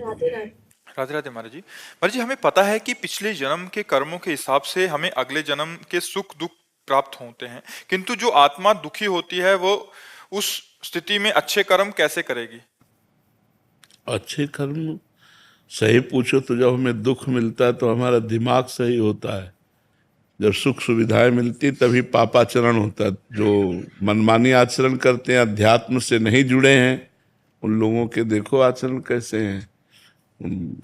राधे राधे। राधे राधे महाराज जी। महाराज जी, हमें पता है कि पिछले जन्म के कर्मों के हिसाब से हमें अगले जन्म के सुख दुख प्राप्त होते हैं, किंतु जो आत्मा दुखी होती है वो उस स्थिति में अच्छे कर्म कैसे करेगी? अच्छे कर्म सही पूछो तो जब हमें दुख मिलता है तो हमारा दिमाग सही होता है। जब सुख सुविधाएं मिलती तभी पापाचरण होता है। जो मनमानी आचरण करते हैं, अध्यात्म से नहीं जुड़े हैं, उन लोगों के देखो आचरण कैसे हैं।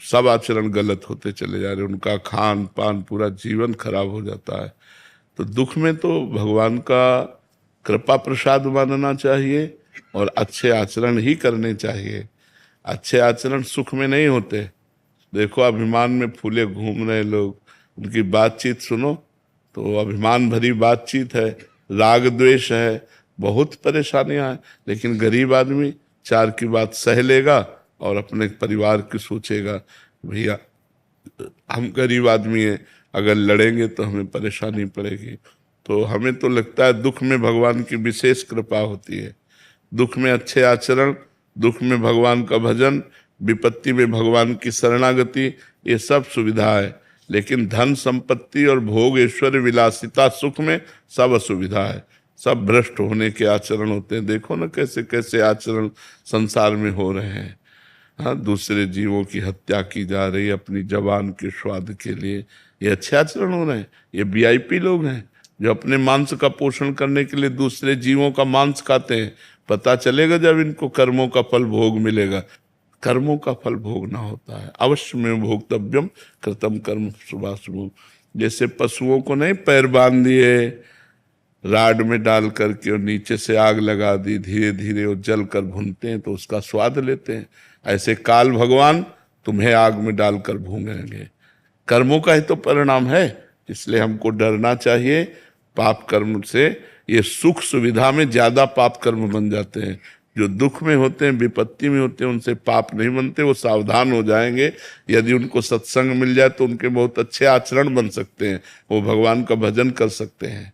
सब आचरण गलत होते चले जा रहे हैं, उनका खान पान पूरा जीवन खराब हो जाता है। तो दुख में तो भगवान का कृपा प्रसाद मानना चाहिए और अच्छे आचरण ही करने चाहिए। अच्छे आचरण सुख में नहीं होते। देखो अभिमान में फूले घूम रहे लोग, उनकी बातचीत सुनो तो अभिमान भरी बातचीत है, राग द्वेष है, बहुत परेशानियां हैं। लेकिन गरीब आदमी चार की बात सह लेगा और अपने परिवार की सोचेगा, भैया हम गरीब आदमी हैं, अगर लड़ेंगे तो हमें परेशानी पड़ेगी। तो हमें तो लगता है दुख में भगवान की विशेष कृपा होती है। दुख में अच्छे आचरण, दुख में भगवान का भजन, विपत्ति में भगवान की शरणागति, ये सब सुविधा है। लेकिन धन संपत्ति और भोग ऐश्वर्य विलासिता सुख में सब असुविधा है, सब भ्रष्ट होने के आचरण होते हैं। देखो ना कैसे कैसे आचरण संसार में हो रहे हैं। हाँ, दूसरे जीवों की हत्या की जा रही है अपनी जबान के स्वाद के लिए, ये अच्छे आचरण हो रहे हैं। ये वीआईपी लोग हैं जो अपने मांस का पोषण करने के लिए दूसरे जीवों का मांस खाते हैं। पता चलेगा जब इनको कर्मों का फल भोग मिलेगा। कर्मों का फल भोगना होता है, अवश्य में भोक्तव्यम कृतम कर्म शुभाशुभ। जैसे पशुओं को नहीं पैर बांध दिए राड में डाल करके और नीचे से आग लगा दी, धीरे धीरे वो जल कर भूनते हैं तो उसका स्वाद लेते हैं। ऐसे काल भगवान तुम्हें आग में डालकर भूनेंगे। कर्मों का ही तो परिणाम है, इसलिए हमको डरना चाहिए पाप कर्म से। ये सुख सुविधा में ज्यादा पाप कर्म बन जाते हैं। जो दुख में होते हैं, विपत्ति में होते हैं, उनसे पाप नहीं बनते, वो सावधान हो जाएंगे। यदि उनको सत्संग मिल जाए तो उनके बहुत अच्छे आचरण बन सकते हैं, वो भगवान का भजन कर सकते हैं।